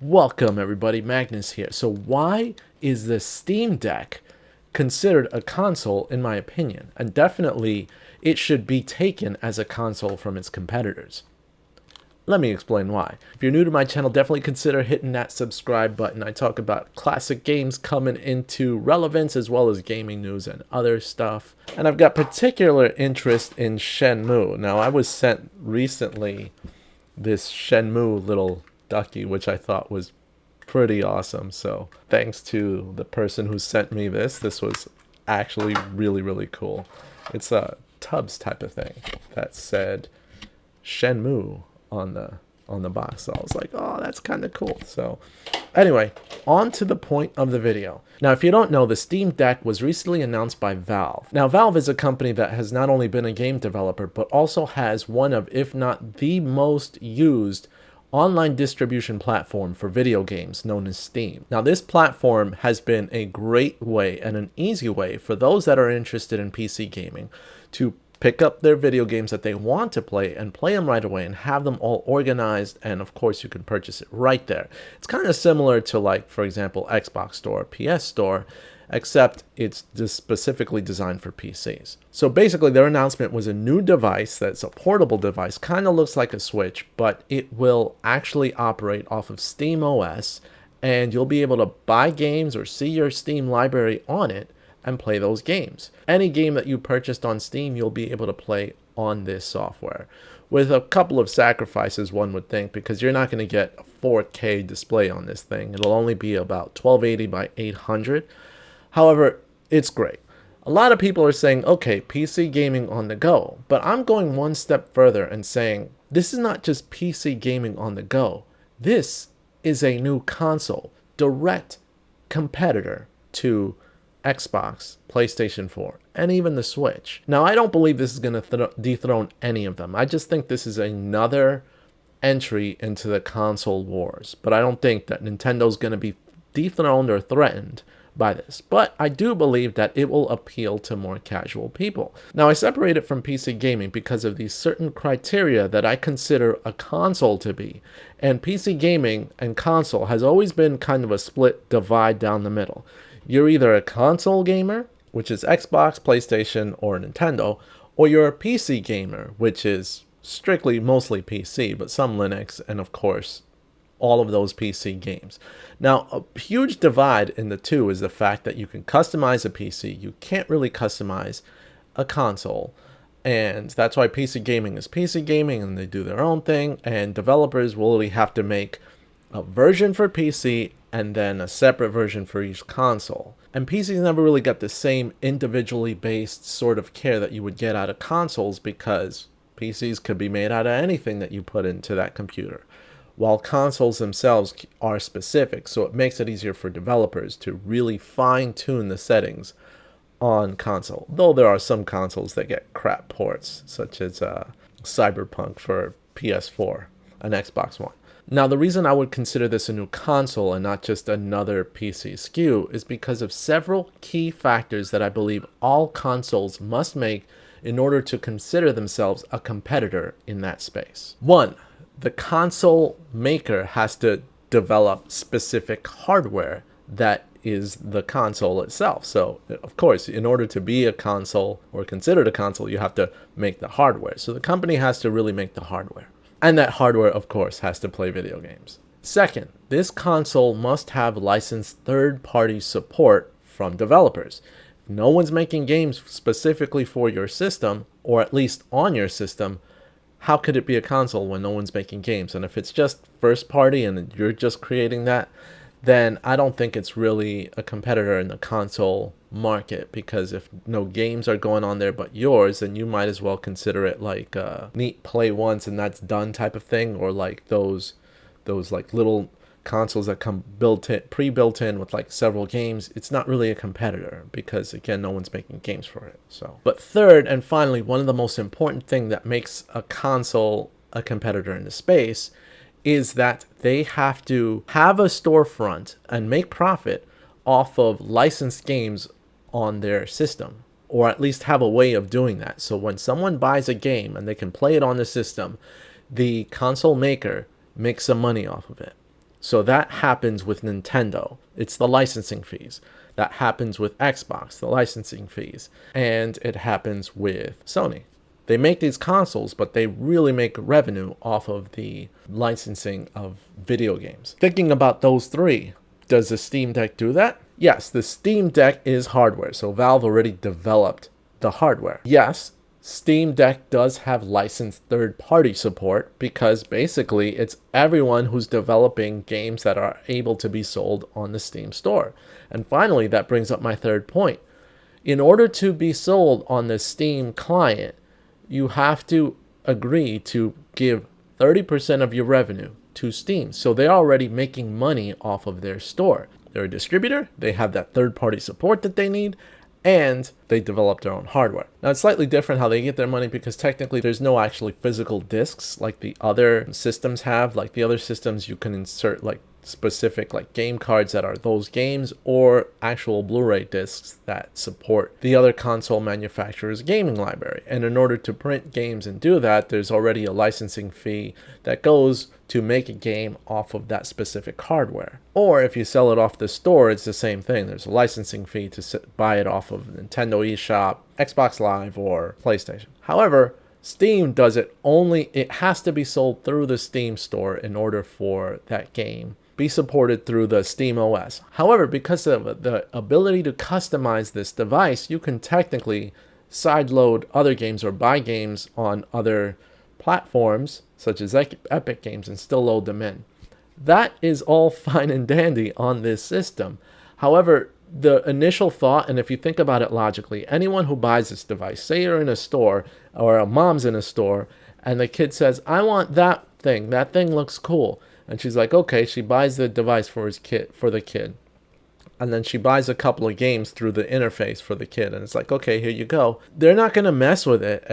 Welcome everybody, Magnus here. So why is the Steam Deck considered a console in my opinion? And definitely it should be taken as a console from its competitors. Let me explain why. If you're new to my channel, definitely consider hitting that subscribe button. I talk about classic games coming into relevance as well as gaming news and other stuff. And I've got particular interest in Shenmue. Now I was sent recently this Shenmue little ducky, which I thought was pretty awesome. So thanks to the person who sent me this was actually really cool. It's a Tubs type of thing that said Shenmue on the box. So I was like, oh, that's kind of cool. So anyway, on to the point of the video. Now, if you don't know, the Steam Deck was recently announced by Valve. Now, Valve is a company that has not only been a game developer, but also has one of, if not the most used online distribution platform for video games known as Steam. Now, this platform has been a great way and an easy way for those that are interested in PC gaming to pick up their video games that they want to play and play them right away and have them all organized, and of course you can purchase it right there. It's kind of similar to, like, for example, Xbox Store, PS Store, except it's just specifically designed for PCs. So basically their announcement was a new device that's a portable device, kind of looks like a Switch, but it will actually operate off of Steam OS, and you'll be able to buy games or see your Steam library on it and play those games. Any game that you purchased on Steam, you'll be able to play on this software. With a couple of sacrifices, one would think, because you're not going to get a 4K display on this thing. It'll only be about 1280 by 800. However, it's great. A lot of people are saying, okay, PC gaming on the go, but I'm going one step further and saying, this is not just PC gaming on the go. This is a new console, direct competitor to Xbox, PlayStation 4, and even the Switch. Now, I don't believe this is going to dethrone any of them. I just think this is another entry into the console wars, but I don't think that Nintendo's going to be dethroned or threatened by this, but I do believe that it will appeal to more casual people. Now, I separate it from PC gaming because of these certain criteria that I consider a console to be, and PC gaming and console has always been kind of a split divide down the middle. You're either a console gamer, which is Xbox, PlayStation, or Nintendo, or you're a PC gamer, which is strictly mostly PC, but some Linux, and of course all of those PC games. Now, a huge divide in the two is the fact that you can customize a PC. You can't really customize a console. And that's why PC gaming is PC gaming, and they do their own thing. And developers will really have to make a version for PC and then a separate version for each console. And PCs never really got the same individually based sort of care that you would get out of consoles, because PCs could be made out of anything that you put into that computer, while consoles themselves are specific, so it makes it easier for developers to really fine-tune the settings on console. Though there are some consoles that get crap ports, such as Cyberpunk for PS4 and Xbox One. Now, the reason I would consider this a new console and not just another PC SKU is because of several key factors that I believe all consoles must make in order to consider themselves a competitor in that space. One, the console maker has to develop specific hardware that is the console itself. So, of course, in order to be a console or considered a console, you have to make the hardware. So the company has to really make the hardware. And that hardware, of course, has to play video games. Second, this console must have licensed third-party support from developers. If no one's making games specifically for your system, or at least on your system, how could it be a console when no one's making games? And if it's just first party and you're just creating that, then I don't think it's really a competitor in the console market, because if no games are going on there but yours, then you might as well consider it like a neat play once and that's done type of thing, or like those like little consoles that come pre-built in with like several games. It's not really a competitor because, again, no one's making games for it. So, but third and finally, one of the most important thing that makes a console a competitor in the space is that they have to have a storefront and make profit off of licensed games on their system, or at least have a way of doing that. So when someone buys a game and they can play it on the system, the console maker makes some money off of it. So that happens with Nintendo. It's the licensing fees. That happens with Xbox, the licensing fees. And it happens with Sony. They make these consoles, but they really make revenue off of the licensing of video games. Thinking about those three, does the Steam Deck do that? Yes, the Steam Deck is hardware, so Valve already developed the hardware. Yes, Steam Deck does have licensed third-party support because basically it's everyone who's developing games that are able to be sold on the Steam store. And finally, that brings up my third point. In order to be sold on the Steam client, you have to agree to give 30% of your revenue to Steam. So they're already making money off of their store. They're a distributor, they have that third-party support that they need, and they develop their own hardware. Now, it's slightly different how they get their money because technically there's no actually physical discs like the other systems have. Like the other systems, you can insert like specific like game cards that are those games or actual Blu-ray discs that support the other console manufacturer's gaming library. And in order to print games and do that, there's already a licensing fee that goes to make a game off of that specific hardware. Or if you sell it off the store, it's the same thing. There's a licensing fee to buy it off of Nintendo eShop, Xbox Live, or PlayStation. However, Steam does it only, it has to be sold through the Steam store in order for that game be supported through the Steam OS. However, because of the ability to customize this device, you can technically sideload other games or buy games on other platforms such as Epic Games and still load them in. That is all fine and dandy on this system. However, the initial thought, and if you think about it logically, anyone who buys this device, say you're in a store or a mom's in a store and the kid says, I want that thing looks cool. And she's like, okay, she buys the device for the kid. And then she buys a couple of games through the interface for the kid. And it's like, okay, here you go. They're not going to mess with it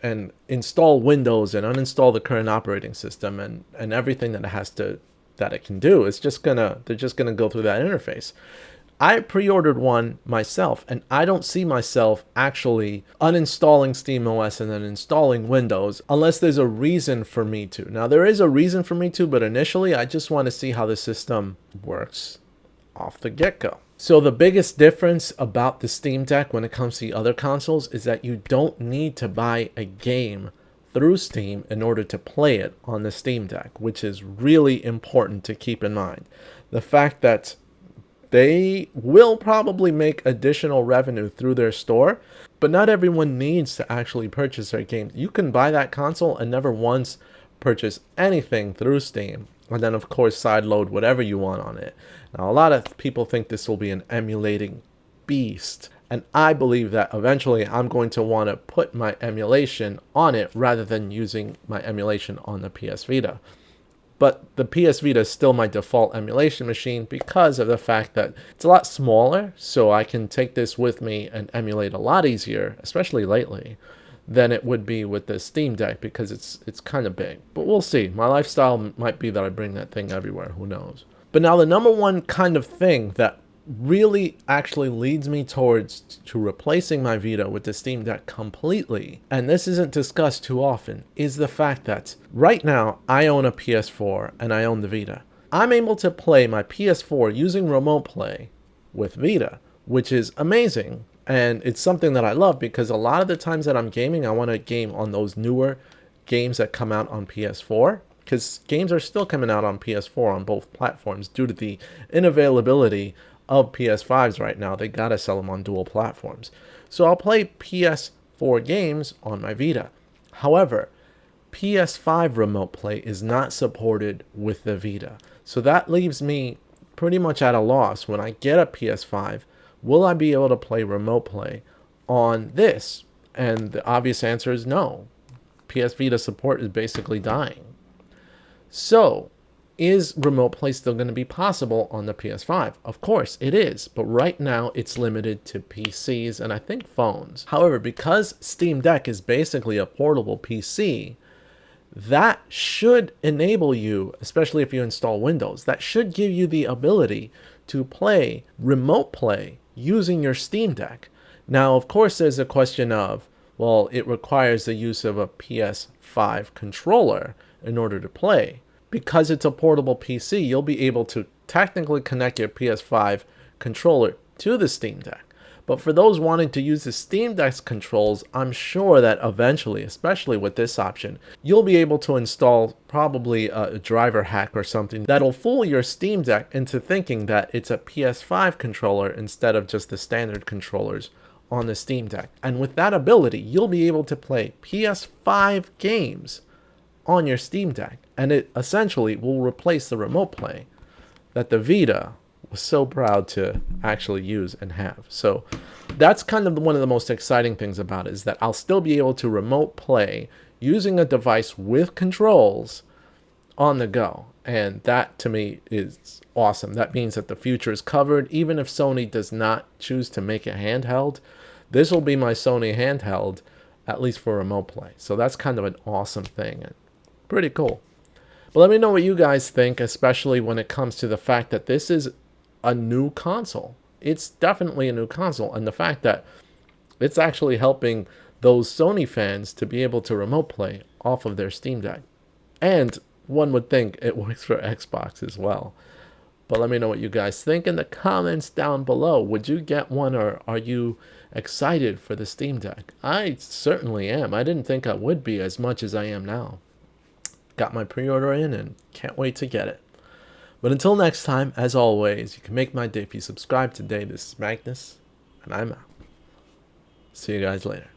and install Windows and uninstall the current operating system and everything that it can do. They're just gonna go through that interface. I pre-ordered one myself, and I don't see myself actually uninstalling SteamOS and then installing Windows unless there's a reason for me to. Now, there is a reason for me to, but initially I just want to see how the system works off the get-go. So the biggest difference about the Steam Deck when it comes to the other consoles is that you don't need to buy a game through Steam in order to play it on the Steam Deck, which is really important to keep in mind. The fact that they will probably make additional revenue through their store, but not everyone needs to actually purchase their games. You can buy that console and never once purchase anything through Steam, and then of course sideload whatever you want on it. Now, a lot of people think this will be an emulating beast, and I believe that eventually I'm going to want to put my emulation on it rather than using my emulation on the PS Vita. But the PS Vita is still my default emulation machine because of the fact that it's a lot smaller, so I can take this with me and emulate a lot easier, especially lately, than it would be with the Steam Deck because it's kind of big. But we'll see. My lifestyle might be that I bring that thing everywhere. Who knows? But now the number one kind of thing that really actually leads me towards to replacing my Vita with the Steam Deck completely, and this isn't discussed too often, is the fact that right now I own a PS4 and I own the Vita. I'm able to play my PS4 using Remote Play with Vita, which is amazing, and it's something that I love because a lot of the times that I'm gaming, I want to game on those newer games that come out on PS4, because games are still coming out on PS4 on both platforms due to the unavailability of PS5s right now. They gotta sell them on dual platforms. So I'll play PS4 games on my Vita. However, PS5 Remote Play is not supported with the Vita. So that leaves me pretty much at a loss. When I get a PS5, will I be able to play Remote Play on this? And the obvious answer is no. PS Vita support is basically dying. So, is Remote Play still going to be possible on the PS5? Of course it is, but right now it's limited to PCs and I think phones. However, because Steam Deck is basically a portable PC, that should enable you, especially if you install Windows, that should give you the ability to play Remote Play using your Steam Deck. Now, of course, there's a question of, well, it requires the use of a PS5 controller in order to play. because it's a portable PC, you'll be able to technically connect your PS5 controller to the Steam Deck. But for those wanting to use the Steam Deck's controls, I'm sure that eventually, especially with this option, you'll be able to install probably a driver hack or something that'll fool your Steam Deck into thinking that it's a PS5 controller instead of just the standard controllers on the Steam Deck. And with that ability, you'll be able to play PS5 games on your Steam Deck. And it essentially will replace the remote play that the Vita was so proud to actually use and have. So that's kind of one of the most exciting things about it, is that I'll still be able to remote play using a device with controls on the go. And that to me is awesome. That means that the future is covered. Even if Sony does not choose to make it handheld, this will be my Sony handheld, at least for remote play. So that's kind of an awesome thing and pretty cool. But let me know what you guys think, especially when it comes to the fact that this is a new console. It's definitely a new console, and the fact that it's actually helping those Sony fans to be able to remote play off of their Steam Deck. And one would think it works for Xbox as well. But let me know what you guys think in the comments down below. Would you get one, or are you excited for the Steam Deck? I certainly am. I didn't think I would be as much as I am now. Got my pre-order in and can't wait to get it. But until next time, as always, you can make my day if you subscribe today. This is Magnus, and I'm out. See you guys later.